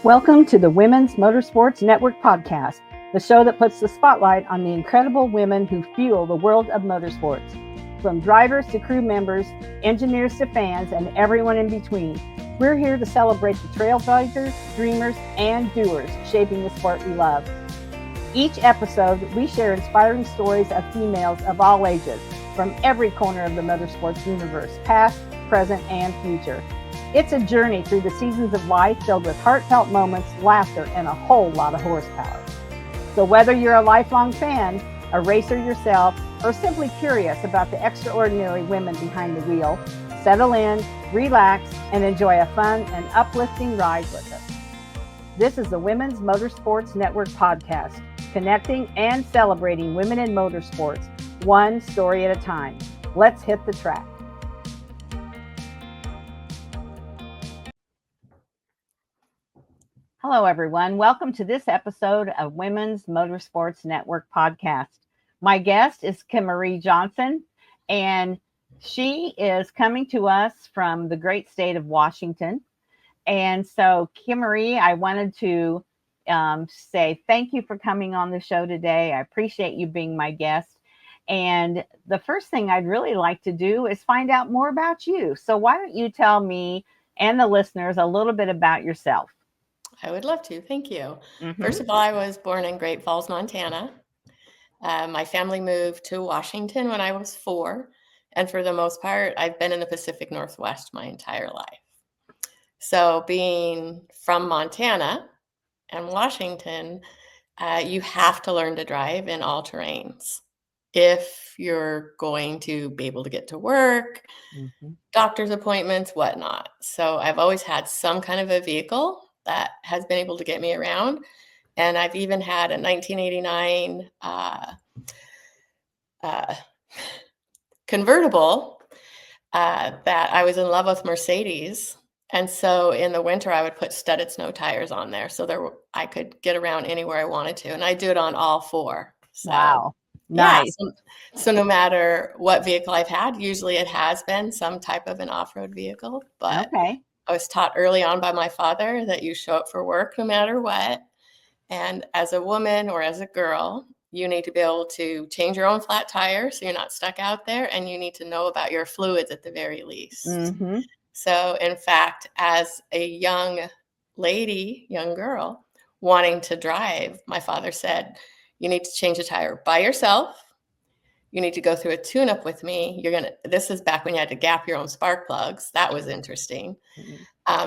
Welcome to the Women's Motorsports Network podcast, the show that puts the spotlight on the incredible women who fuel the world of motorsports. From drivers to crew members, engineers to fans, and everyone in between, we're here to celebrate the trailblazers, dreamers, and doers shaping the sport we love. Each episode, we share inspiring stories of females of all ages, from every corner of the motorsports universe, past, present, and future. It's a journey through the seasons of life filled with heartfelt moments, laughter, and a whole lot of horsepower. So whether you're a lifelong fan, a racer yourself, or simply curious about the extraordinary women behind the wheel, settle in, relax, and enjoy a fun and uplifting ride with us. This is the Women's Motorsports Network podcast, connecting and celebrating women in motorsports, one story at a time. Let's hit the track. Hello, everyone. Welcome to this episode of Women's Motorsports Network podcast. My guest is Kimarie Johnson, and she is coming to us from the great state of Washington. And so, Kimarie, I wanted to say thank you for coming on the show today. I appreciate you being my guest. And the first thing I'd really like to do is find out more about you. So why don't you tell me and the listeners a little bit about yourself? I would love to. Thank you. First of all, I was born in Great Falls, Montana. My family moved to Washington when I was 4. And for the most part, I've been in the Pacific Northwest my entire life. So being from Montana and Washington, you have to learn to drive in all terrains if you're going to be able to get to work, doctor's appointments, whatnot. So I've always had some kind of a vehicle that has been able to get me around. And I've even had a 1989 convertible that I was in love with Mercedes. And so in the winter, I would put studded snow tires on there so I could get around anywhere I wanted to. And I do it on all 4. So, wow. Nice. Yeah, so no matter what vehicle I've had, usually it has been some type of an off-road vehicle. But okay. I was taught early on by my father that you show up for work no matter what. And as a woman or as a girl, you need to be able to change your own flat tire so you're not stuck out there, and you need to know about your fluids at the very least. So in fact, as a young girl wanting to drive, my father said, you need to change a tire by yourself. You need to go through a tune-up with me. This is back when you had to gap your own spark plugs. That was interesting.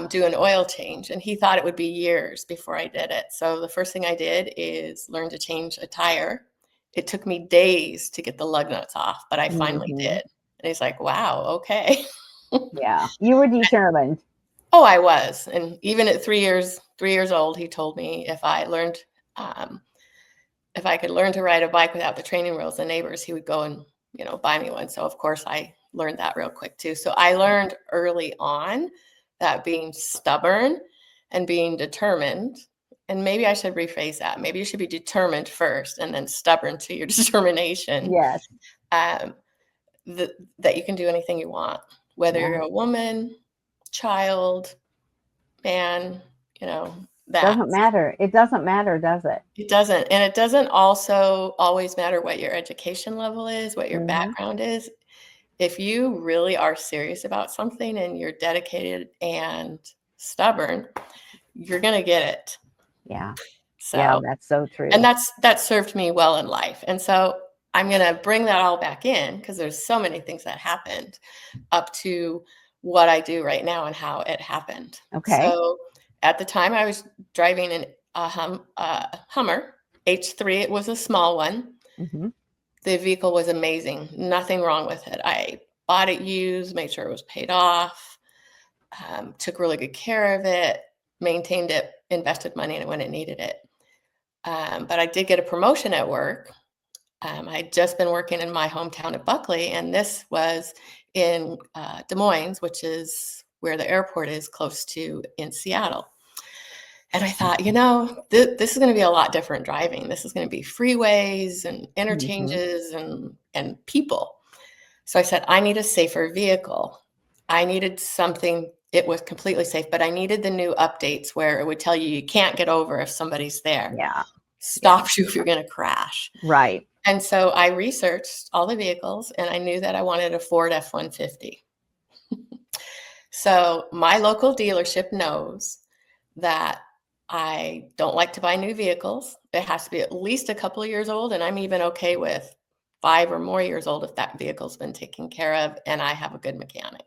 Do an oil change. And he thought it would be years before I did it. So the first thing I did is learn to change a tire. It took me days to get the lug nuts off, but I finally did. And he's like, wow, okay. Yeah, you were determined. Oh, I was. And even at 3 years old, he told me if I could learn to ride a bike without the training wheels, the neighbors, he would go and, buy me one. So of course I learned that real quick too. So I learned early on that being stubborn and being determined, and maybe I should rephrase that. Maybe you should be determined first and then stubborn to your determination. Yes. That you can do anything you want, whether you're a woman, child, man, that doesn't matter. It doesn't matter, does it? It doesn't. And it doesn't also always matter what your education level is, what your background is. If you really are serious about something and you're dedicated and stubborn, you're going to get it. Yeah. So, yeah, that's so true. And that served me well in life. And so I'm going to bring that all back in because there's so many things that happened up to what I do right now and how it happened. Okay. So at the time I was driving a Hummer H3. It was a small one. The vehicle was amazing. Nothing wrong with it. I bought it used, made sure it was paid off, took really good care of it, maintained it, invested money in it when it needed it. But I did get a promotion at work. I had just been working in my hometown of Buckley, and this was in Des Moines, which is where the airport is close to in Seattle. And I thought, this is going to be a lot different driving. This is going to be freeways and interchanges and people. So I said, I need a safer vehicle. I needed something it was completely safe, but I needed the new updates where it would tell you can't get over if somebody's there. Yeah. Stops you if you're going to crash. Right. And so I researched all the vehicles, and I knew that I wanted a Ford F-150. So my local dealership knows that I don't like to buy new vehicles. It has to be at least a couple of years old, and I'm even okay with 5 or more years old if that vehicle's been taken care of and I have a good mechanic.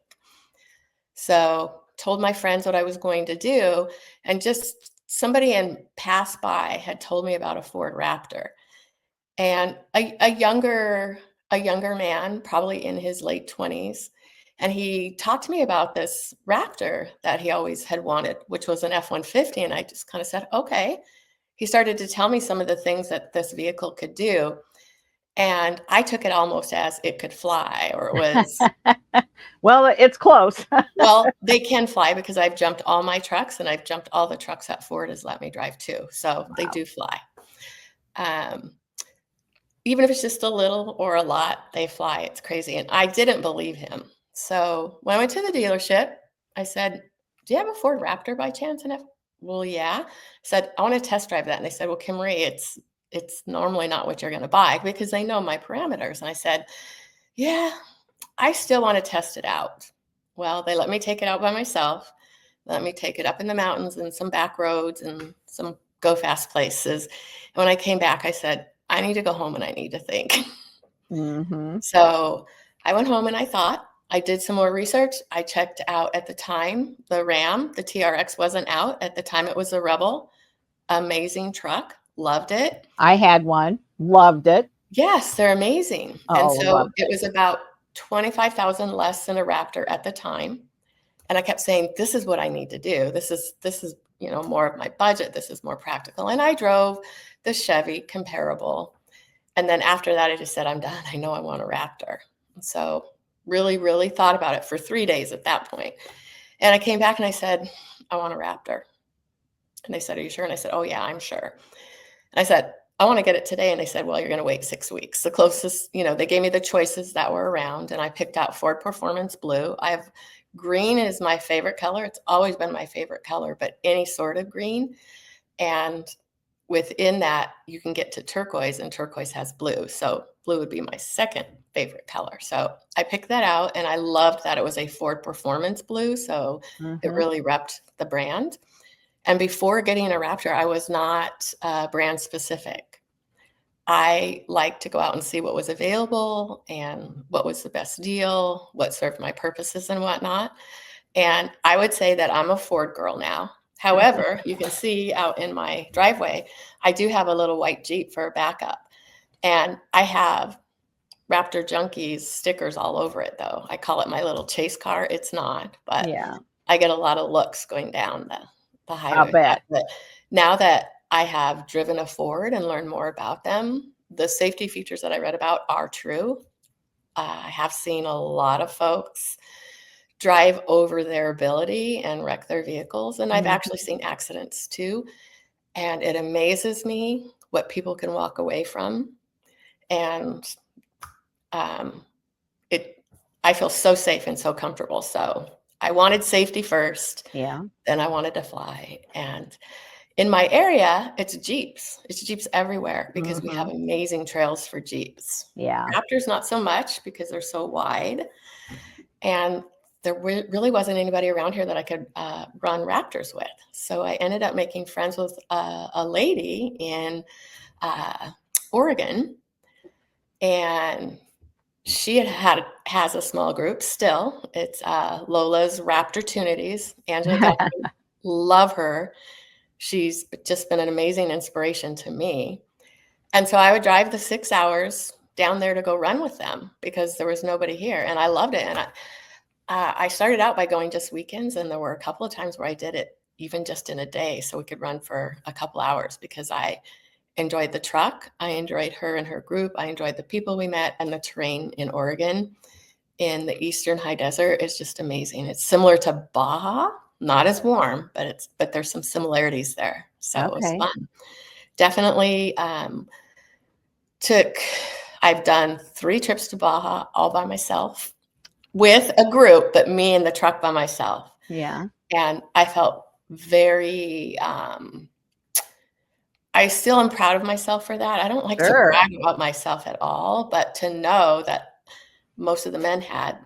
So told my friends what I was going to do, and just somebody in Pass By had told me about a Ford Raptor. And a younger man, probably in his late 20s, and he talked to me about this Raptor that he always had wanted, which was an F-150, and I just kind of said, "Okay." He started to tell me some of the things that this vehicle could do, and I took it almost as it could fly, or it was Well, it's close. well, they can fly because I've jumped all my trucks, and I've jumped all the trucks that Ford has let me drive too, so they do fly. Um, Even if it's just a little or a lot, they fly. It's crazy. And I didn't believe him. So when I went to the dealership, I said, "Do you have a Ford Raptor by chance?" And well, yeah. I said, "I want to test drive that." And they said, "Well, Kimarie, it's normally not what you're going to buy," because they know my parameters. And I said, "Yeah, I still want to test it out." Well, they let me take it out by myself. Let me take it up in the mountains and some back roads and some go fast places. And when I came back, I said, "I need to go home and I need to think." Mm-hmm. So I went home and I thought. I did some more research. I checked out at the time the Ram, the TRX wasn't out. At the time, it was a Rebel. Amazing truck. Loved it. I had one, loved it. Yes, they're amazing. And Oh, so loved it it. was about 25,000 less than a Raptor at the time. And I kept saying, "This is what I need to do. This is, more of my budget. This is more practical." And I drove the Chevy comparable. And then after that, I just said, "I'm done. I know I want a Raptor." And so really, really thought about it for 3 days at that point. And I came back and I said, "I want a Raptor." And they said, "Are you sure?" And I said, "Oh yeah, I'm sure." And I said, "I want to get it today." And they said, "Well, you're going to wait 6 weeks." The closest, they gave me the choices that were around, and I picked out Ford Performance Blue. Green is my favorite color. It's always been my favorite color, but any sort of green. And within that, you can get to turquoise, and turquoise has blue. So blue would be my second favorite color. So I picked that out, and I loved that it was a Ford Performance Blue. So it Mm-hmm. really repped the brand. And before getting a Raptor, I was not brand specific. I liked to go out and see what was available and what was the best deal, what served my purposes and whatnot. And I would say that I'm a Ford girl now. However, you can see out in my driveway, I do have a little white Jeep for a backup. And I have Raptor Junkies stickers all over it, though. I call it my little chase car. It's not, but Yeah, I get a lot of looks going down the I'll highway with that. bet. But now that I have driven a Ford and learned more about them, the safety features that I read about are true. I have seen a lot of folks drive over their ability and wreck their vehicles, and I've Mhm. actually seen accidents too. And it amazes me what people can walk away from. And um, it, I feel so safe and so comfortable. So I wanted safety first, Yeah. then I wanted to fly. And in my area, it's Jeeps. It's Jeeps everywhere because we have Mhm. amazing trails for Jeeps. Yeah. Raptors, not so much because they're so wide. And there really wasn't anybody around here that I could run Raptors with. So I ended up making friends with a lady in Oregon, and she has a small group still. It's Lola's Raptortunities. Angela Guthrie, love her. She's just been an amazing inspiration to me. And so I would drive the 6 hours down there to go run with them because there was nobody here, and I loved it. And I started out by going just weekends, and there were a couple of times where I did it even just in a day so we could run for a couple hours because I enjoyed the truck. I enjoyed her and her group. I enjoyed the people we met, and the terrain in Oregon in the eastern high desert is just amazing. It's similar to Baja, not as warm, but there's some similarities there. So it was Okay. fun. Definitely I've done 3 trips to Baja all by myself with a group, but me in the truck by myself. Yeah. And I felt very, I still am proud of myself for that. I don't like to Sure. brag about myself at all, but to know that most of the men had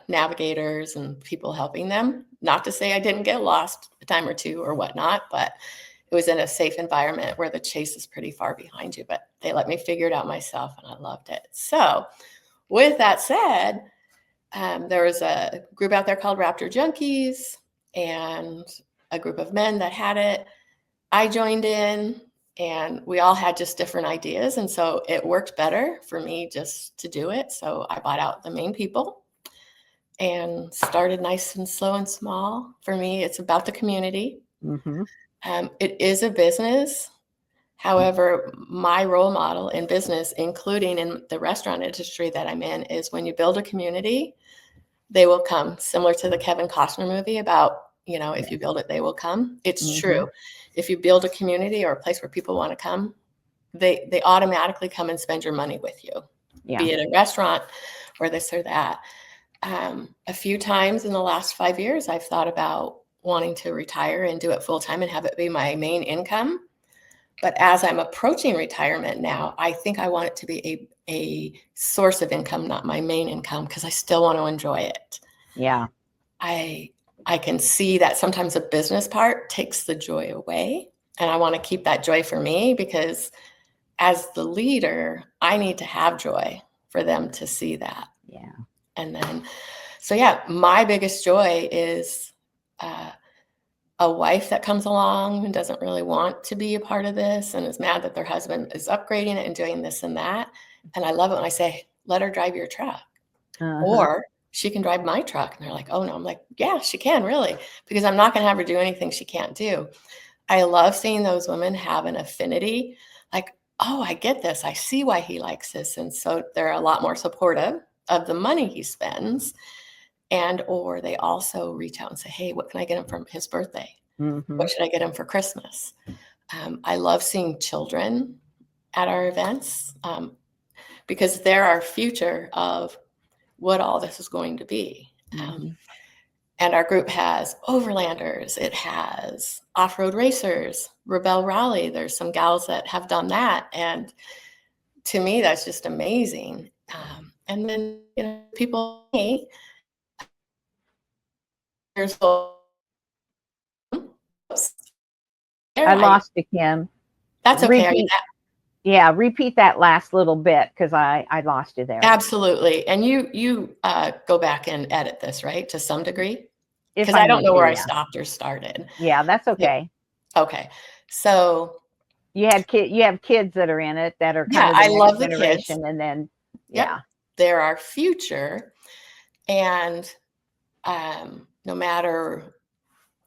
navigators and people helping them. Not to say I didn't get lost a time or two or whatnot, but it was in a safe environment where the chase is pretty far behind you. But they let me figure it out myself, and I loved it. So, with that said, there was a group out there called Raptor Junkies, and a group of men that had it. I joined in, and we all had just different ideas. And so it worked better for me just to do it. So I bought out the main people and started nice and slow and small. For me, it's about the community. Mm-hmm. It is a business. However, my role model in business, including in the restaurant industry that I'm in, is when you build a community, they will come. Similar to the Kevin Costner movie about, if you build it, they will come. It's Mm-hmm. true. If you build a community or a place where people want to come, they automatically come and spend your money with you, be it a restaurant or this or that. A few times in the last 5 years, I've thought about wanting to retire and do it full time and have it be my main income. But as I'm approaching retirement now, I think I want it to be a source of income, not my main income, because I still want to enjoy it. Yeah. I can see that sometimes the business part takes the joy away. And I want to keep that joy for me, because as the leader, I need to have joy for them to see that. Yeah. And then, so yeah, my biggest joy is a wife that comes along and doesn't really want to be a part of this and is mad that their husband is upgrading it and doing this and that. And I love it when I say, let her drive your truck. Uh-huh. Or she can drive my truck. And they're like, oh no. I'm like, yeah, she can, really, because I'm not going to have her do anything she can't do. I love seeing those women have an affinity, like, oh, I get this. I see why he likes this. And so they're a lot more supportive of the money he spends. And, or they also reach out and say, hey, what can I get him for his birthday? Mm-hmm. What should I get him for Christmas? I love seeing children at our events, because they're our future of what all this is going to be. Mm-hmm. And our group has overlanders. It has off-road racers, Rebel Rally. There's some gals that have done that. And to me, that's just amazing. And then, people, there's I lost you, Kim. That's okay. Are you Repeat. Yeah, repeat that last little bit, because I lost you there. Absolutely. And you go back and edit this, right, to some degree? If Because I don't need know to, where I yeah. stopped or started. Yeah, that's okay. Okay. So you have kids that are in it that are kind of I the love next the generation, kids. and then Yep. They're our future. And no matter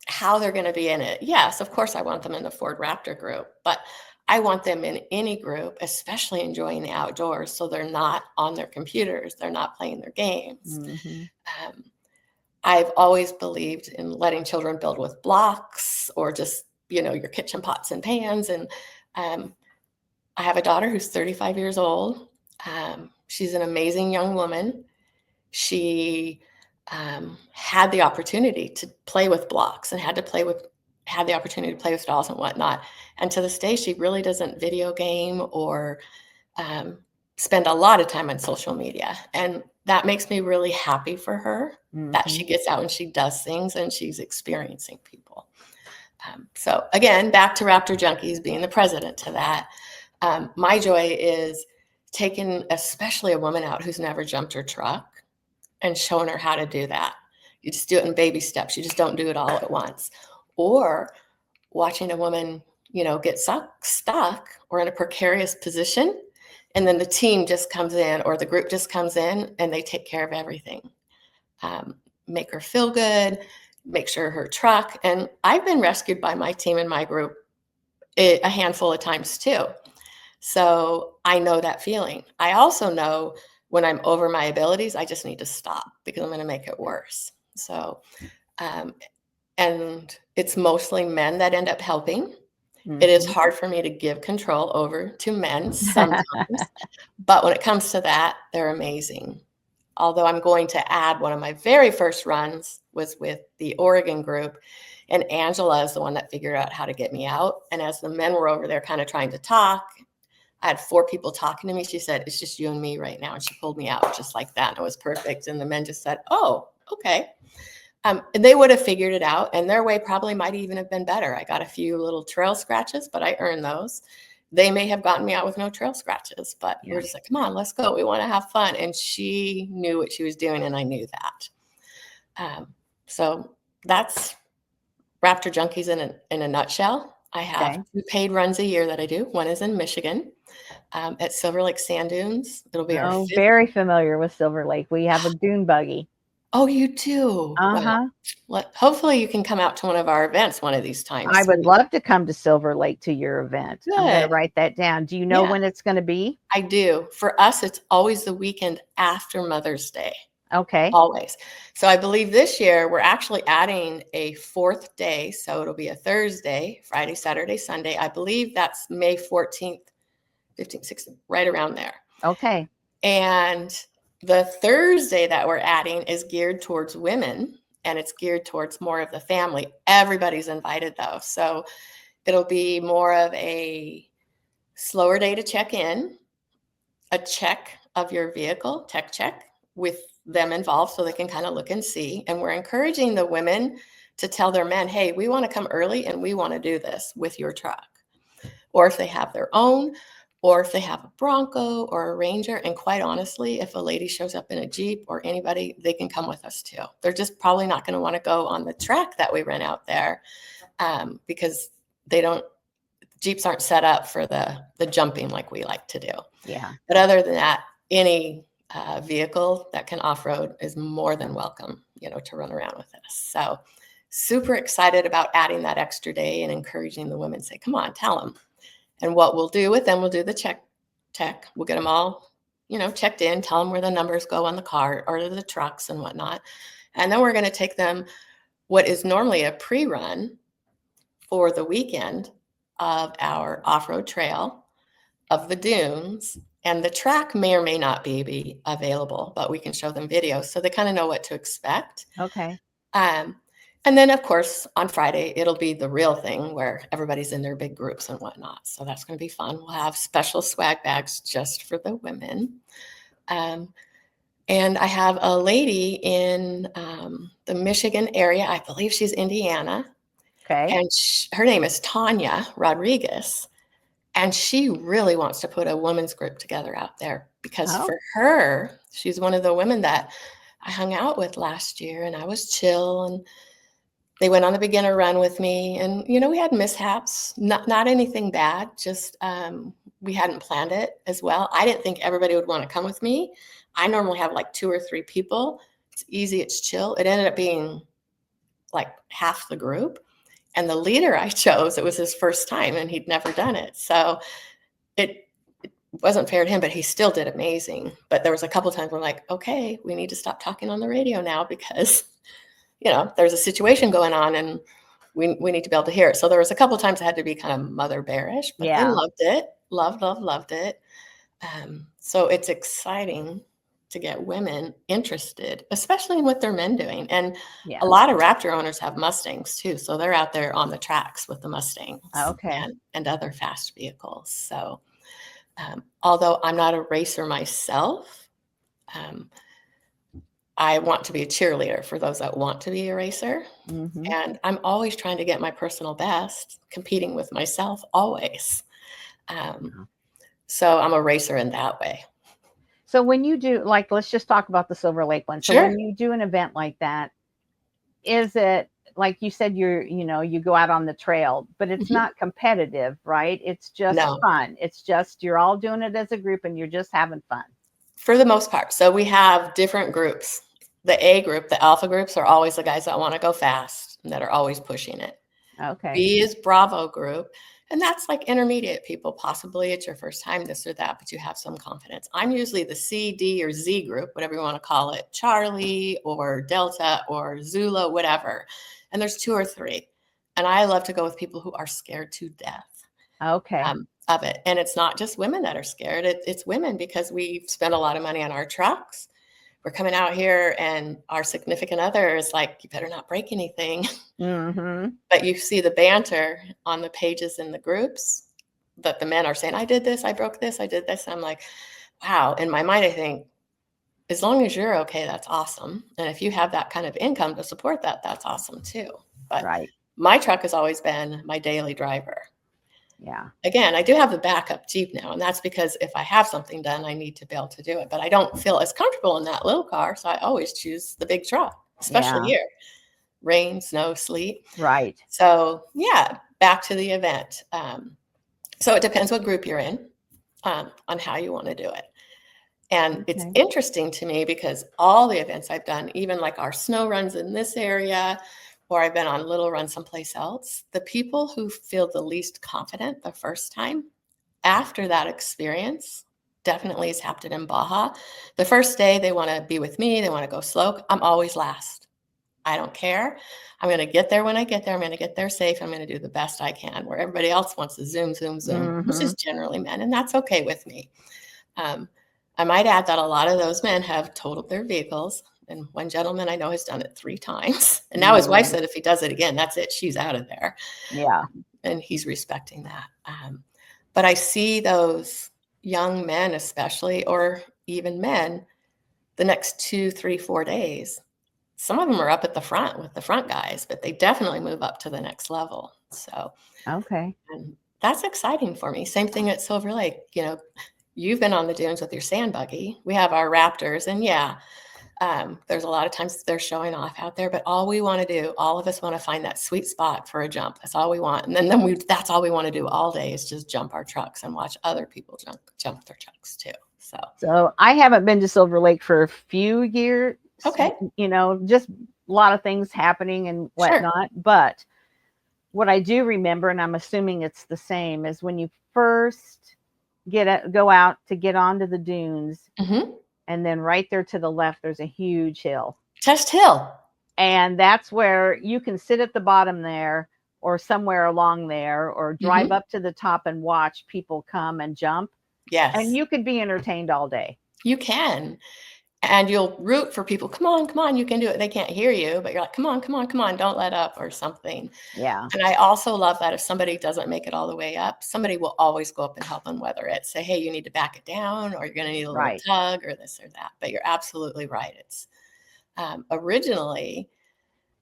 how they're going to be in it, yes, of course I want them in the Ford Raptor group, but I want them in any group, especially enjoying the outdoors, so they're not on their computers, they're not playing their games. Mm-hmm. I've always believed in letting children build with blocks, or just, your kitchen pots and pans. And I have a daughter who's 35 years old. She's an amazing young woman. She had the opportunity to play with blocks and had the opportunity to play with dolls and whatnot. And to this day, she really doesn't video game or spend a lot of time on social media. And that makes me really happy for her, that she gets out and she does things and she's experiencing people. So again, back to Raptor Junkies, being the president to that. My joy is taking especially a woman out who's never jumped her truck and showing her how to do that. You just do it in baby steps. You just don't do it all at once. Or watching a woman, get stuck or in a precarious position, and then the team just comes in, or the group just comes in, and they take care of everything. Make her feel good, make sure her truck. And I've been rescued by my team and my group a handful of times too. So I know that feeling. I also know when I'm over my abilities, I just need to stop, because I'm going to make it worse. So, and it's mostly men that end up helping. It is hard for me to give control over to men sometimes, but when it comes to that, they're amazing. Although I'm going to add, one of my very first runs was with the Oregon group, and Angela is the one that figured out how to get me out. And as the men were over there kind of trying to talk, I had 4 people talking to me. She said, it's just you and me right now. And she pulled me out just like that. And it was perfect. And the men just said, oh, okay. And they would have figured it out. And their way probably might even have been better. I got a few little trail scratches, but I earned those. They may have gotten me out with no trail scratches, but we're just like, come on, let's go. We want to have fun. And she knew what she was doing. And I knew that. So that's Raptor Junkies in a nutshell. I have 2 paid runs a year that I do. One is in Michigan at Silver Lake Sand Dunes. It'll be our 5th. Very familiar with Silver Lake. We have a dune buggy. Oh, you do? Uh-huh. Well, hopefully you can come out to one of our events one of these times. I would love to come to Silver Lake to your event. Good. I'm going to write that down. Do you know when it's going to be? I do. For us, it's always the weekend after Mother's Day. Okay. Always. So I believe this year we're actually adding a 4th day. So it'll be a Thursday, Friday, Saturday, Sunday. I believe that's May 14th, 15th, 16th, right around there. Okay. And the Thursday that we're adding is geared towards women, and it's geared towards more of the family. Everybody's invited though. So it'll be more of a slower day to check in, a check of your vehicle, tech check with them involved so they can kind of look and see. And we're encouraging the women to tell their men, hey, we want to come early and we want to do this with your truck. Or if they have their own, or if they have a Bronco or a Ranger. And quite honestly, if a lady shows up in a Jeep or anybody, they can come with us too. They're just probably not going to want to go on the track that we rent out there because Jeeps aren't set up for the jumping like we like to do. Yeah. But other than that, any vehicle that can off-road is more than welcome, to run around with us. So super excited about adding that extra day and encouraging the women to say, come on, tell them. And what we'll do with them, we'll do the check. We'll get them all, checked in, tell them where the numbers go on the car or the trucks and whatnot. And then we're going to take them what is normally a pre-run for the weekend of our off-road trail of the dunes. And the track may or may not be available, but we can show them videos so they kind of know what to expect. Okay. And then, of course, on Friday, it'll be the real thing where everybody's in their big groups and whatnot. So that's going to be fun. We'll have special swag bags just for the women. And I have a lady in the Michigan area. I believe she's Indiana. Okay. And her name is Tanya Rodriguez. And she really wants to put a women's group together out there because for her, she's one of the women that I hung out with last year and I was chill and they went on the beginner run with me and, we had mishaps, not anything bad, just we hadn't planned it as well. I didn't think everybody would want to come with me. I normally have like 2 or 3 people. It's easy. It's chill. It ended up being like half the group. And the leader I chose, it was his first time and he'd never done it. So it wasn't fair to him, but he still did amazing. But there was a couple of times where I'm like, okay, we need to stop talking on the radio now because, there's a situation going on and we need to be able to hear it. So there was a couple of times I had to be kind of mother bearish, but they loved it. Loved it. So it's exciting to get women interested, especially in what their men doing. And a lot of Raptor owners have Mustangs too. So they're out there on the tracks with the Mustangs and other fast vehicles. So although I'm not a racer myself, I want to be a cheerleader for those that want to be a racer. Mm-hmm. And I'm always trying to get my personal best, competing with myself always. So I'm a racer in that way. So when you do, let's just talk about the Silver Lake one. So when you do an event like that, is it, like you said, you go out on the trail, but it's not competitive, right? It's just fun. It's just, you're all doing it as a group and you're just having fun. For the most part. So we have different groups. The A group, the alpha groups are always the guys that want to go fast and that are always pushing it. Okay. B is Bravo group. And that's like intermediate people. Possibly it's your first time, this or that, but you have some confidence. I'm usually the C, D, or Z group, whatever you want to call it, Charlie or Delta or Zula, whatever. And there's 2 or 3. And I love to go with people who are scared to death. Okay. Of it. And it's not just women that are scared. It's women because we've spent a lot of money on our trucks. we're coming out here and our significant other is like, you better not break anything. Mm-hmm. But you see the banter on the pages in the groups that the men are saying, I did this, I broke this, I did this. And I'm like, wow. In my mind, I think, as long as you're okay, that's awesome. And if you have that kind of income to support that, that's awesome too. But Right. my truck has always been my daily driver. Yeah. Again, I do have the backup Jeep now, and that's because if I have something done, I need to be able to do it. But I don't feel as comfortable in that little car, so I always choose the big truck, especially Yeah. here. Rain, snow, sleet. Right. So yeah, back to the event. So it depends what group you're in on how you want to do it. And it's Okay. interesting to me because all the events I've done, even like our snow runs in this area, or I've been on little runs someplace else, the people who feel the least confident the first time after that experience definitely has happened in Baja. The first day they want to be with me, they want to go slow. I'm always last. I don't care. I'm going to get there when I get there. I'm going to get there safe. I'm going to do the best I can, where everybody else wants to zoom, zoom, zoom, which Mm-hmm. is generally men, and that's okay with me. I might add that a lot of those men have totaled their vehicles. And one gentleman I know has done it 3 times. And now his wife said if he does it again, that's it. She's out of there. Yeah. And he's respecting that. But I see those young men, especially, or even men, the next 2, 3, 4 days. Some of them are up at the front with the front guys, but they definitely move up to the next level. So Okay. that's exciting for me. Same thing at Silver Lake. You've been on the dunes with your sand buggy. We have our Raptors, and there's a lot of times they're showing off out there, but all we want to do, all of us want to find that sweet spot for a jump. That's all we want. And then that's all we want to do all day is just jump our trucks and watch other people jump their trucks too. So I haven't been to Silver Lake for a few years. Okay. Just a lot of things happening and whatnot. Sure. But what I do remember, and I'm assuming it's the same, is when you first go out to get onto the dunes, mm-hmm. and then right there to the left, there's a huge hill. Test Hill. And that's where you can sit at the bottom there or somewhere along there or drive up to the top and watch people come and jump. Yes. And you could be entertained all day. You can. And you'll root for people. Come on, you can do it. They can't hear you, but you're like, come on, don't let up or something. Yeah. And I also love that if somebody doesn't make it all the way up, somebody will always go up and help them weather it. Say, hey, you need to back it down, or you're going to need a little tug or this or that. But you're absolutely right. It's originally,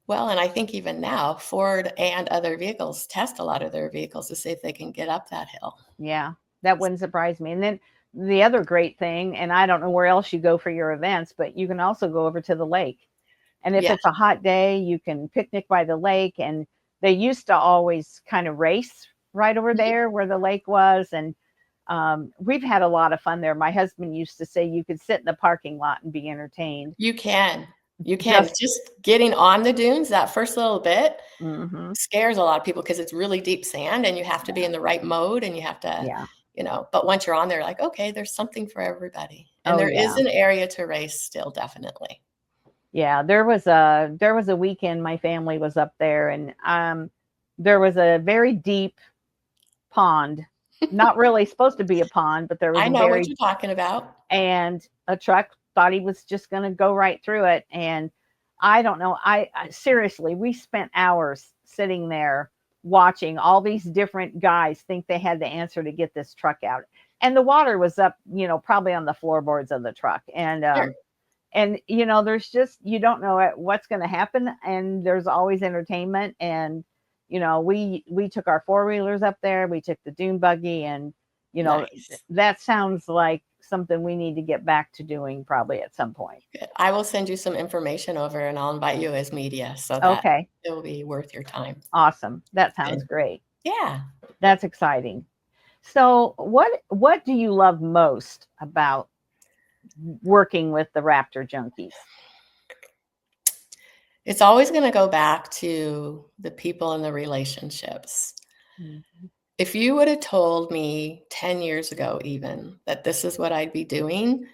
well, and I think even now, Ford and other vehicles test a lot of their vehicles to see if they can get up that hill. Yeah, that wouldn't surprise me. And then the other great thing, and I don't know where else you go for your events, but you can also go over to the lake. And if it's a hot day, you can picnic by the lake. And they used to always kind of race right over there where the lake was. And we've had a lot of fun there. My husband used to say you could sit in the parking lot and be entertained. You can. Just getting on the dunes, that first little bit scares a lot of people because it's really deep sand and you have to be in the right mode and you have to, but once you're on there, like, okay, there's something for everybody. And there is an area to race still, definitely. Yeah, there was a weekend my family was up there, and there was a very deep pond. Not really supposed to be a pond, but there was I know what you're talking about. And a truck thought he was just going to go right through it. And I don't know. I seriously, we spent hours sitting there watching all these different guys think they had the answer to get this truck out. And the water was up, probably on the floorboards of the truck. And, and, there's just, you don't know what's going to happen. And there's always entertainment. And, we took our 4-wheelers up there. We took the dune buggy, and, nice. That sounds like something we need to get back to doing probably at some point. Good. I will send you some information over, and I'll invite you as media so that it will be worth your time. Awesome. That sounds great. Yeah. That's exciting. So what do you love most about working with the Raptor Junkies? It's always going to go back to the people and the relationships. Mm-hmm. If you would have told me 10 years ago even that this is what I'd be doing,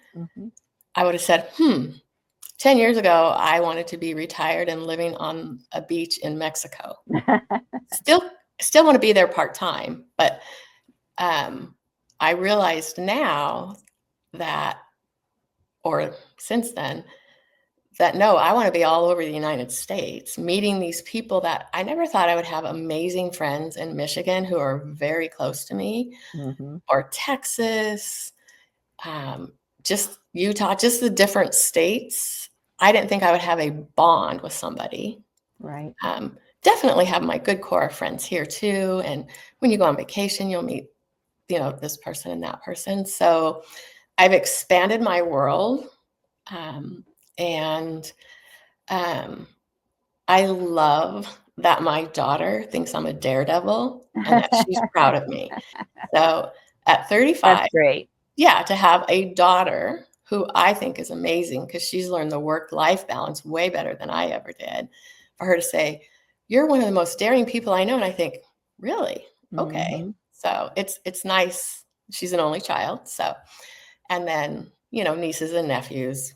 I would have said, 10 years ago, I wanted to be retired and living on a beach in Mexico. Still want to be there part-time, but I realized now that, or since then, that no, I want to be all over the United States, meeting these people that I never thought I would have amazing friends in Michigan who are very close to me, or Texas, just Utah, just the different states. I didn't think I would have a bond with somebody. Right. Definitely have my good core of friends here too. And when you go on vacation, you'll meet, this person and that person. So I've expanded my world. And I love that my daughter thinks I'm a daredevil and that she's proud of me. So at 35, That's great. yeah, to have a daughter who I think is amazing because she's learned the work-life balance way better than I ever did. For her to say, "You're one of the most daring people I know," and I think, really? Okay. So it's nice. She's an only child, so, and then nieces and nephews.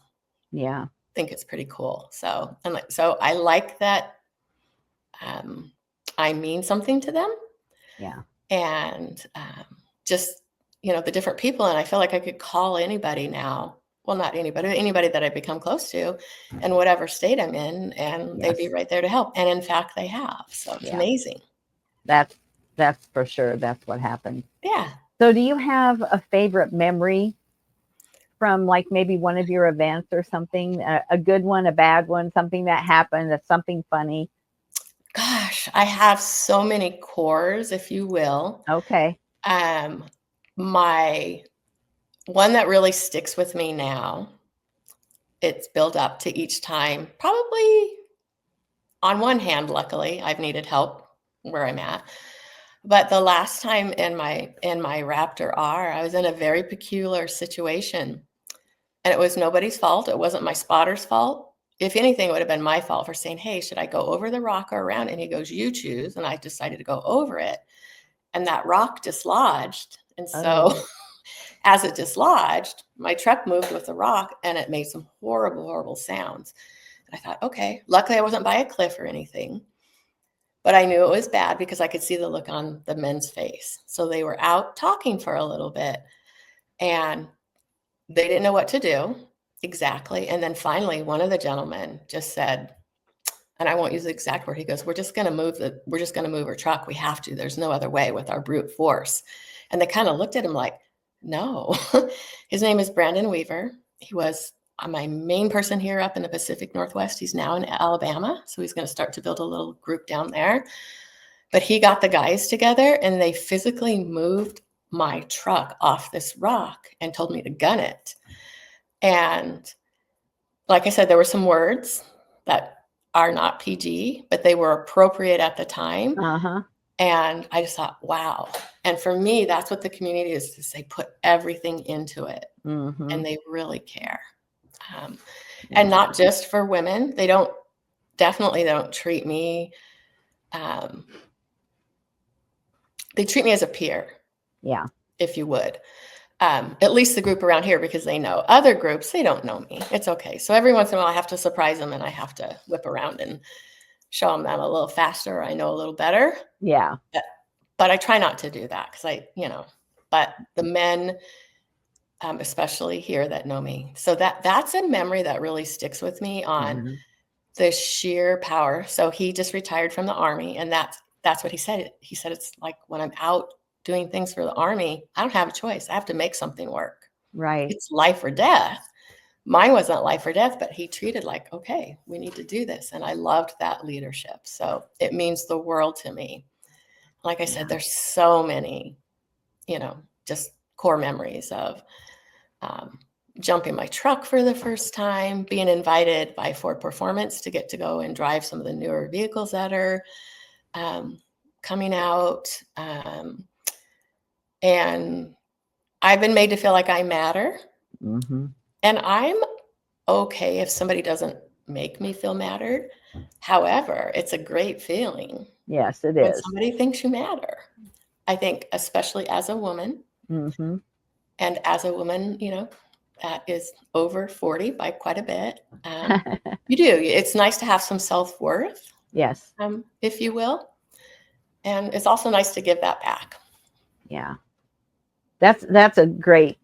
Yeah. Think it's pretty cool. So I like that. I mean something to them. Yeah. And just the different people, and I feel like I could call anybody now. Well, not anybody, but anybody that I become close to, in whatever state I'm in, and they'd be right there to help. And in fact, they have. So it's amazing. That's for sure. That's what happened. Yeah. So do you have a favorite memory from like maybe one of your events or something, a good one, a bad one, something that happened, that's something funny? Gosh, I have so many cores, if you will. Okay. My one that really sticks with me now, it's built up to each time. Probably on one hand, luckily, I've needed help where I'm at. But the last time in my Raptor R, I was in a very peculiar situation. And it was nobody's fault. It wasn't my spotter's fault. If anything, it would have been my fault for saying, "Hey, should I go over the rock or around?" And he goes, "You choose." And I decided to go over it. And that rock dislodged. And so as it dislodged, my truck moved with the rock and it made some horrible, horrible sounds. And I thought, okay, luckily I wasn't by a cliff or anything. But I knew it was bad because I could see the look on the men's face. So they were out talking for a little bit. And they didn't know what to do exactly. And then finally, one of the gentlemen just said, and I won't use the exact word, he goes, we're just going to move her truck. We have to. There's no other way with our brute force. And they kind of looked at him like, no. His name is Brandon Weaver. He was my main person here up in the Pacific Northwest. He's now in Alabama. So he's going to start to build a little group down there. But he got the guys together and they physically moved my truck off this rock and told me to gun it. And like I said, there were some words that are not PG, but they were appropriate at the time. And I just thought, wow. And for me, that's what the community is they put everything into it and they really care. And not just for women. They don't treat me. They treat me as a peer. Yeah. If you would. At least the group around here, because they know. Other groups, they don't know me. It's okay. So every once in a while I have to surprise them and I have to whip around and show them that I'm a little faster. I know a little better. Yeah. But I try not to do that because but the men, especially here that know me. So that's a memory that really sticks with me on the sheer power. So he just retired from the Army and that's what he said. He said, it's like when I'm out doing things for the Army, I don't have a choice. I have to make something work. Right. It's life or death. Mine wasn't life or death, but he treated like, okay, we need to do this. And I loved that leadership. So it means the world to me. Like I said, there's so many, just core memories of jumping my truck for the first time, being invited by Ford Performance to get to go and drive some of the newer vehicles that are coming out. And I've been made to feel like I matter. And I'm okay if somebody doesn't make me feel mattered. However, it's a great feeling. Yes, it is. When somebody thinks you matter. I think, especially as a woman, and as a woman, that is over 40 by quite a bit. You do. It's nice to have some self-worth. Yes. If you will. And it's also nice to give that back. Yeah. That's a great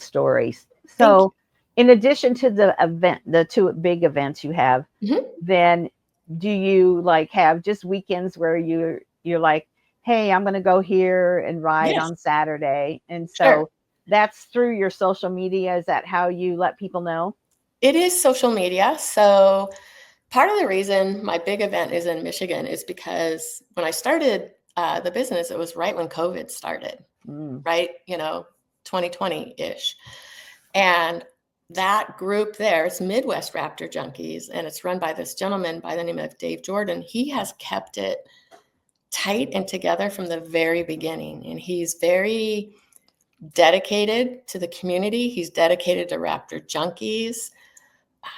story. So In addition to the two big events you have, Mhm. then do you like have just weekends where you're like, hey, I'm going to go here and ride Yes, on Saturday, and sure. so that's through your social media? Is that how you let people know? It is social media. So part of the reason my big event is in Michigan is because when I started the business, it was right when COVID started, Mm. right? 2020-ish. And that group there is Midwest Raptor Junkies, and it's run by this gentleman by the name of Dave Jordan. He has kept it tight and together from the very beginning, and he's very dedicated to the community. He's dedicated to Raptor Junkies.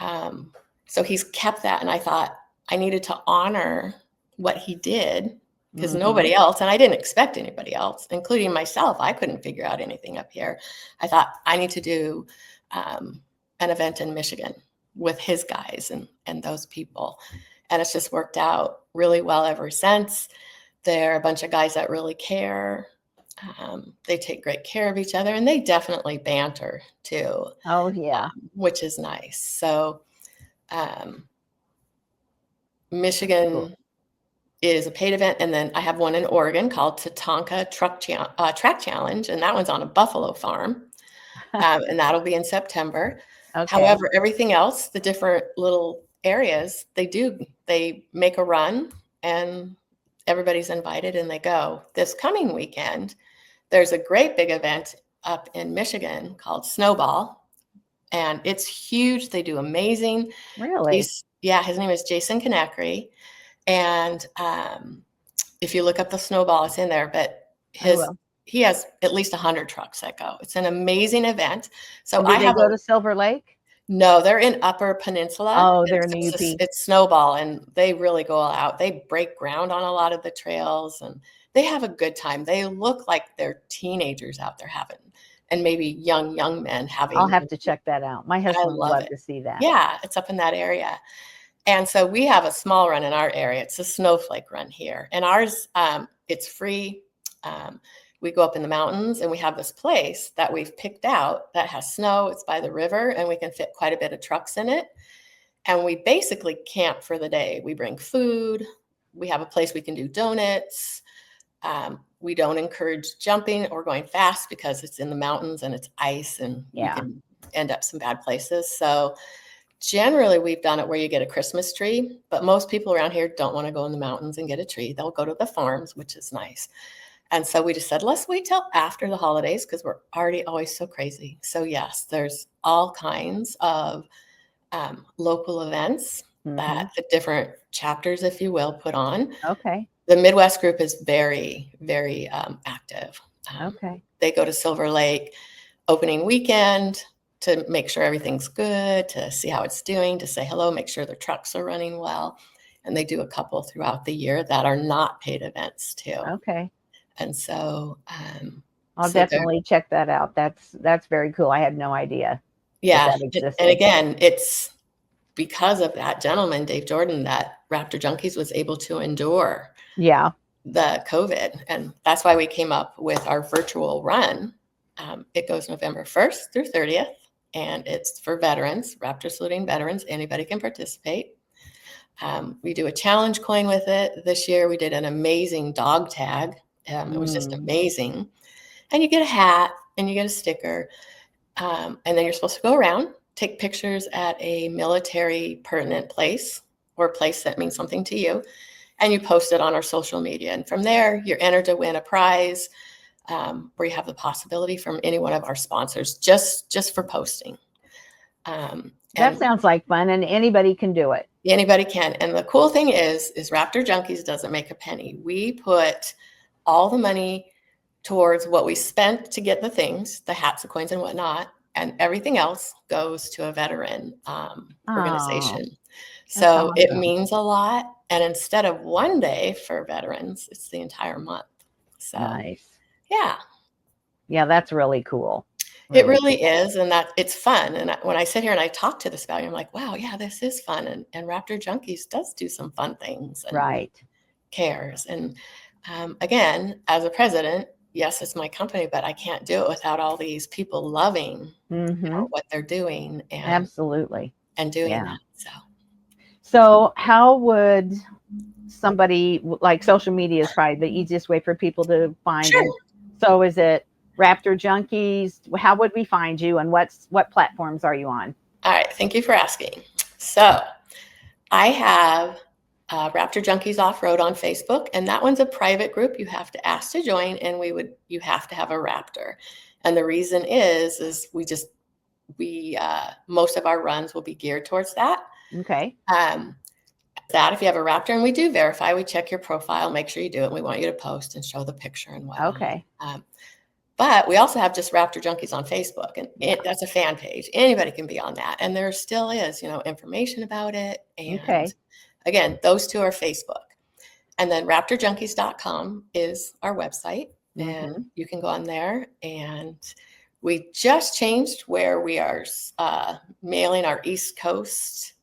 Um, so he's kept that. And I thought I needed to honor what he did because Hmm. nobody else, and I didn't expect anybody else, including myself, I couldn't figure out anything up here. I thought I need to do an event in Michigan with his guys and those people. And it's just worked out really well ever since. They're a bunch of guys that really care. They take great care of each other, and they definitely banter too, Oh yeah. which is nice. So um, Cool. Michigan is a paid event, and then I have one in Oregon called Tatanka Track Challenge, and that one's on a buffalo farm, and that'll be in September. Okay. However, everything else, the different little areas, they make a run, and everybody's invited, and they go. This coming weekend, there's a great big event up in Michigan called Snowball, and it's huge. They do amazing. Really? Yeah, his name is Jason Kanakri. And if you look up the Snowball, it's in there, but I will. he has at least 100 trucks that go. It's an amazing event. So And do I they have go to Silver Lake? no, they're in Upper Peninsula, Oh, and they're in the UP. it's Snowball, and they really go all out. They break ground on a lot of the trails, and they have a good time. They look like they're teenagers out there having, and maybe young men I'll having. have to check that out. My I husband would love love it. to see that. Yeah, it's up in that area. And so we have a small run in our area. It's a snowflake run here. And ours, it's free. Um, we go up in the mountains, and we have this place that we've picked out that has snow. It's by the river, and we can fit quite a bit of trucks in it. And we basically camp for the day. We bring food. We have a place we can do donuts. We don't encourage jumping or going fast because it's in the mountains and it's ice, and you Yeah. can end up some bad places. So generally, we've done it where you get a Christmas tree, but most people around here don't want to go in the mountains and get a tree. They'll go to the farms, which is nice. And so we just said, let's wait till after the holidays because we're already always so crazy. So yes, there's all kinds of local events Hmm. that the different chapters, if you will, put on. Okay. The Midwest group is very, very active. Okay. They go to Silver Lake opening weekend to make sure everything's good, to see how it's doing, to say hello, make sure their trucks are running well. And they do a couple throughout the year that are not paid events too. Okay. And so, I'll so they're, definitely check that out. That's very cool. I had no idea that yeah. that And existed. again, it's because of that gentleman, Dave Jordan, that Raptor Junkies was able to endure Yeah. the COVID. And that's why we came up with our virtual run. It goes November 1st through 30th, and it's for veterans, Raptor saluting veterans. Anybody can participate. We do a challenge coin with it. This year we did an amazing dog tag. It was just Mm. amazing. And you get a hat and you get a sticker. And then you're supposed to go around, take pictures at a military pertinent place or a place that means something to you, and you post it on our social media. And from there, you're entered to win a prize where you have the possibility from any one of our sponsors just for posting. That And sounds like fun, and anybody can do it. anybody can. And the cool thing is Raptor Junkies doesn't make a penny. We put all the money towards what we spent to get the things, the hats, the coins, and whatnot, and everything else goes to a veteran Oh, organization. that's So it awesome. means a lot. And instead of one day for veterans, it's the entire month. So Nice. yeah, Yeah, that's really cool. it Really really cool. is. And that it's fun. And when I sit here and I talk to this value, I'm like, wow, yeah, this is fun. And Raptor Junkies does do some fun things and Right. cares. And again, as a president, yes, it's my company, but I can't do it without all these people loving what they're doing Absolutely. and doing Yeah. that. So how would somebody, like, social media is probably the easiest way for people to find. Sure. And so is it Raptor Junkies? How would we find you, and what platforms are you on? All right. Thank you for asking. So I have Raptor Junkies Off-Road on Facebook, and that one's a private group. You have to ask to join, and you have to have a Raptor. And the reason is we most of our runs will be geared towards that. Okay. That if you have a Raptor, and we do verify, we check your profile, make sure you do it. We want you to post and show the picture and whatnot. Okay. But we also have just Raptor Junkies on Facebook, and that's a fan page. Anybody can be on that, and there still is, information about it. And again, those two are Facebook, and then RaptorJunkies.com is our website, and you can go on there. And we just changed where we are mailing our East Coast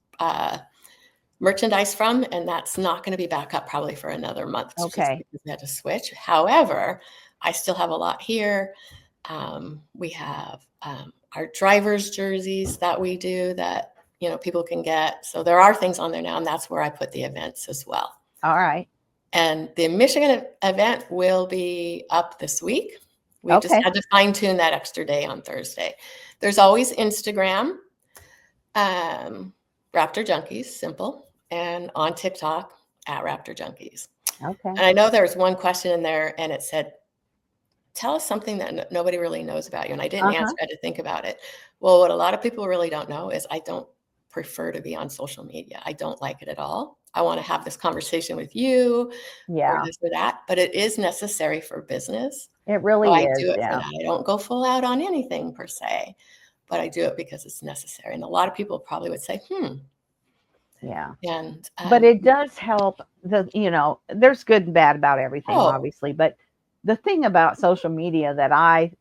merchandise from, and that's not going to be back up probably for another month. Okay. Because we had to switch. However, I still have a lot here. We have our driver's jerseys that we do that people can get. So there are things on there now, and that's where I put the events as well. All right. And the Michigan event will be up this week. We just had to fine tune that extra day on Thursday. There's always Instagram, Raptor Junkies, simple, and on TikTok at Raptor Junkies. Okay. And I know there was one question in there, and it said, tell us something that nobody really knows about you. And I didn't answer. I had to think about it. Well, what a lot of people really don't know is I don't prefer to be on social media. I don't like it at all. I want to have this conversation with you or this or that, but it is necessary for business. It really so is. I do it for that. I don't go full out on anything per se, but I do it because it's necessary. And a lot of people probably would say, Yeah. And but it does help. There's good and bad about everything, obviously, but the thing about social media that I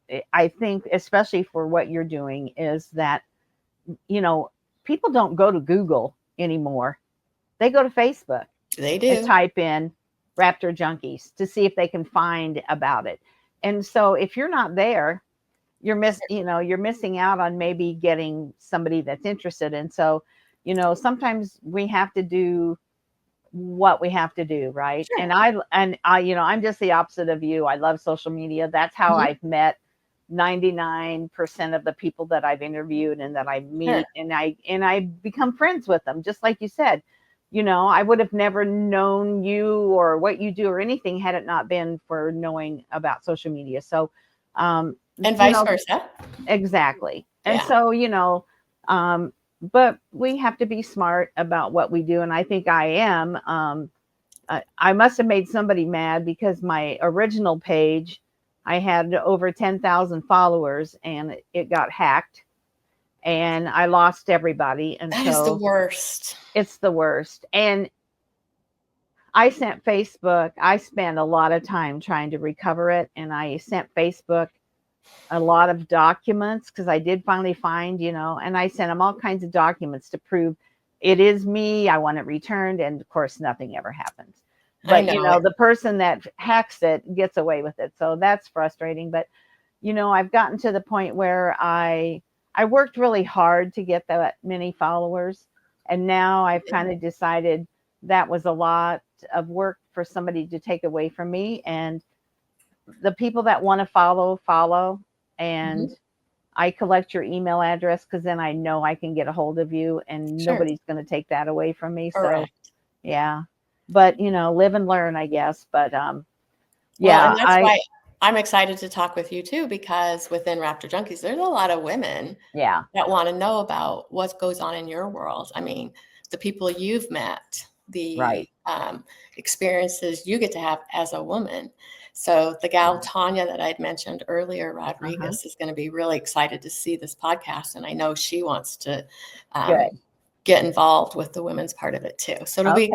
think, especially for what you're doing, is that people don't go to Google anymore. They go to Facebook. They do. And type in Raptor Junkies to see if they can find about it. And so if you're not there, you're missing out on maybe getting somebody that's interested. And so, sometimes we have to do what we have to do, right? Sure. And I I'm just the opposite of you. I love social media. That's how I've met 99% of the people that I've interviewed and that I meet, and I become friends with them, just like you said. I would have never known you or what you do or anything had it not been for knowing about social media. So and vice versa. Exactly. And so but we have to be smart about what we do. And I think I am. I must have made somebody mad because my original page, I had over 10,000 followers, and it got hacked, and I lost everybody. And that is the worst. It's the worst. And I sent Facebook. I spent a lot of time trying to recover it, and I sent Facebook a lot of documents because I did finally find, and I sent them all kinds of documents to prove it is me. I want it returned. And of course, nothing ever happens. But, the person that hacks it gets away with it. So that's frustrating. But, I've gotten to the point where I worked really hard to get that many followers. And now I've kind of decided that was a lot of work for somebody to take away from me. And the people that want to follow. And I collect your email address because then I know I can get a hold of you, and nobody's going to take that away from me. Correct. So, yeah. But, live and learn, I guess. But, and that's why I'm excited to talk with you too, because within Raptor Junkies, there's a lot of women that want to know about what goes on in your world. I mean, the people you've met, the experiences you get to have as a woman. So the gal Tanya that I'd mentioned earlier, Rodriguez, is going to be really excited to see this podcast. And I know she wants to get involved with the women's part of it too. So it'll be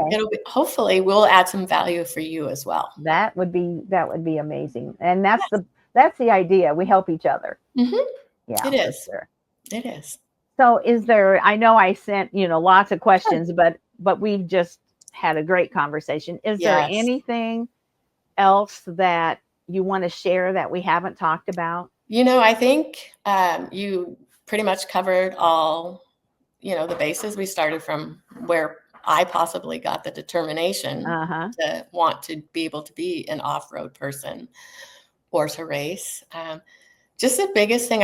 hopefully we'll add some value for you as well. That would be amazing. And that's the idea. We help each other. Yeah, it is. Sure. It is. So I know I sent, lots of questions, but we've just had a great conversation. Is there anything else that you want to share that we haven't talked about? I think you pretty much covered all, the bases. We started from where I possibly got the determination to want to be able to be an off-road person or to race. Just the biggest thing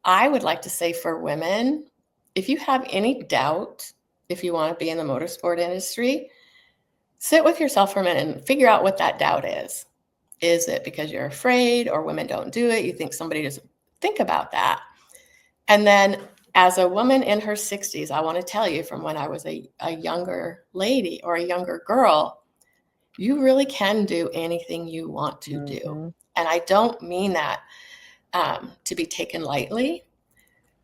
I would like to say for women, if you have any doubt, if you want to be in the motorsport industry, sit with yourself for a minute and figure out what that doubt is. Is it because you're afraid or women don't do it? You think somebody doesn't think about that? And then as a woman in her 60s, I want to tell you, from when I was a younger lady or a younger girl, you really can do anything you want to do. And I don't mean that to be taken lightly,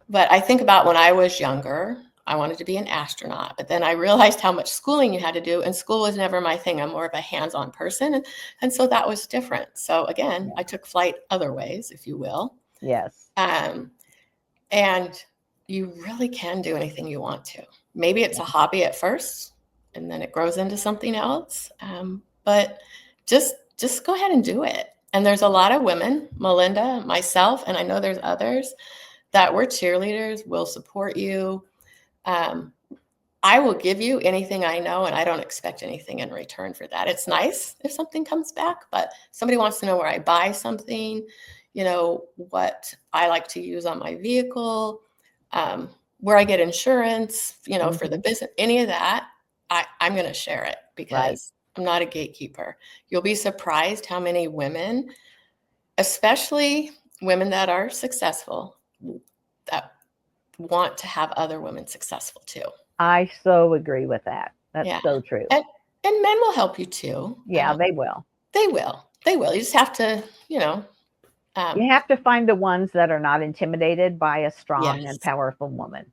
but I think about when I was younger, I wanted to be an astronaut, but then I realized how much schooling you had to do, and school was never my thing. I'm more of a hands-on person. And so that was different. So again, I took flight other ways, if you will. Yes. And you really can do anything you want to. Maybe it's a hobby at first, and then it grows into something else. But just go ahead and do it. And there's a lot of women, Melinda, myself, and I know there's others, that we're cheerleaders, will support you. I will give you anything I know, and I don't expect anything in return for that. It's nice if something comes back, but somebody wants to know where I buy something, what I like to use on my vehicle, where I get insurance, for the business, any of that, I'm going to share it because I'm not a gatekeeper. You'll be surprised how many women, especially women that are successful, that want to have other women successful too. I so agree with that. That's so true. And men will help you too. Yeah, they will. They will. You just have to, you have to find the ones that are not intimidated by a strong and powerful woman.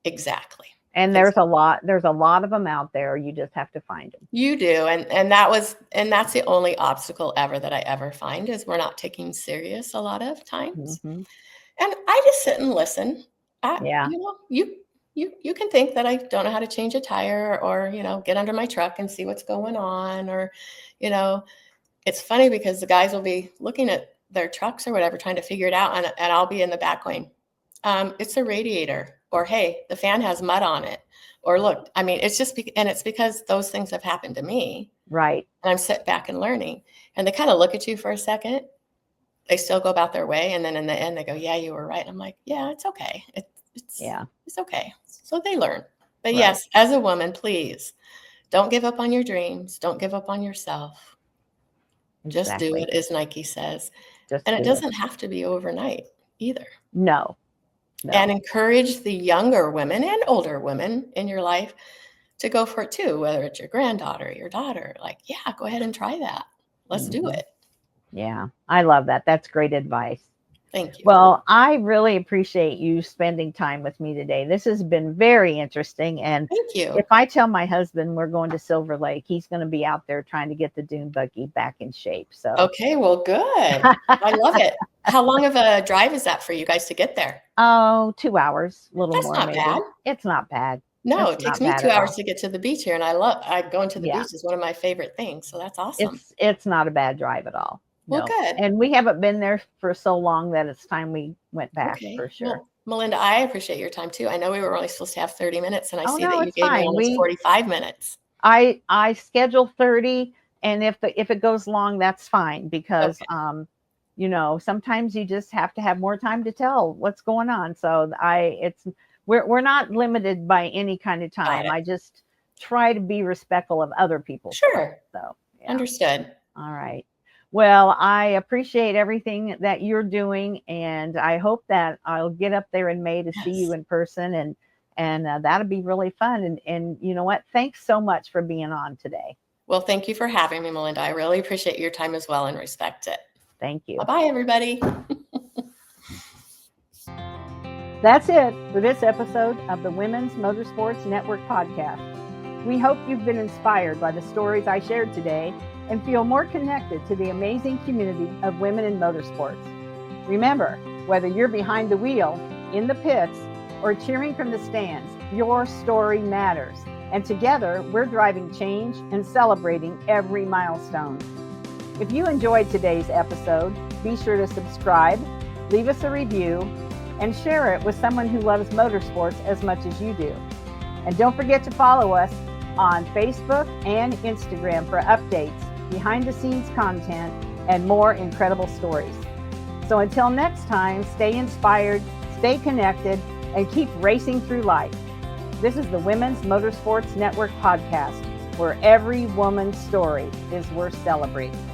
Exactly. And there's a lot of them out there. You just have to find them. You do. And that's the only obstacle ever that I ever find, is we're not taking serious a lot of times. And I just sit and listen. You can think that I don't know how to change a tire, or, get under my truck and see what's going on, or, it's funny because the guys will be looking at their trucks or whatever, trying to figure it out. And I'll be in the back going, it's a radiator, or, hey, the fan has mud on it, or look, I mean, it's just, and it's because those things have happened to me. Right. And I'm sitting back and learning, and they kind of look at you for a second. They still go about their way. And then in the end they go, yeah, you were right. I'm like, yeah, it's okay. It's okay. So they learn. But yes, as a woman, please don't give up on your dreams. Don't give up on yourself. Just do it, as Nike says. And it doesn't have to be overnight either. No. And encourage the younger women and older women in your life to go for it too, whether it's your granddaughter, your daughter. Like, yeah, go ahead and try that. Let's do it. Yeah, I love that. That's great advice. Thank you. Well, I really appreciate you spending time with me today. This has been very interesting. And thank you. If I tell my husband we're going to Silver Lake, he's going to be out there trying to get the dune buggy back in shape. So okay, well, good. I love it. How long of a drive is that for you guys to get there? Oh, 2 hours, a little more. That's not bad. It's not bad. No, it takes me 2 hours to get to the beach here, and I going to the beach is one of my favorite things. So that's awesome. It's not a bad drive at all. Well, good. And we haven't been there for so long that it's time we went back for sure. Well, Melinda, I appreciate your time too. I know we were only supposed to have 30 minutes, and I see that you gave me almost 45 minutes. I schedule 30, and if it goes long, that's fine, because sometimes you just have to have more time to tell what's going on. So we're not limited by any kind of time. I just try to be respectful of other people. Sure. So understood. All right. Well, I appreciate everything that you're doing, and I hope that I'll get up there in May to see you in person, and that'll be really fun. And you know what? Thanks so much for being on today. Well, thank you for having me, Melinda. I really appreciate your time as well and respect it. Thank you. Bye-bye, everybody. That's it for this episode of the Women's Motorsports Network podcast. We hope you've been inspired by the stories I shared today and feel more connected to the amazing community of women in motorsports. Remember, whether you're behind the wheel, in the pits, or cheering from the stands, your story matters. And together, we're driving change and celebrating every milestone. If you enjoyed today's episode, be sure to subscribe, leave us a review, and share it with someone who loves motorsports as much as you do. And don't forget to follow us on Facebook and Instagram for updates, behind-the-scenes content, and more incredible stories. So until next time, stay inspired, stay connected, and keep racing through life. This is the Women's Motorsports Network podcast, where every woman's story is worth celebrating.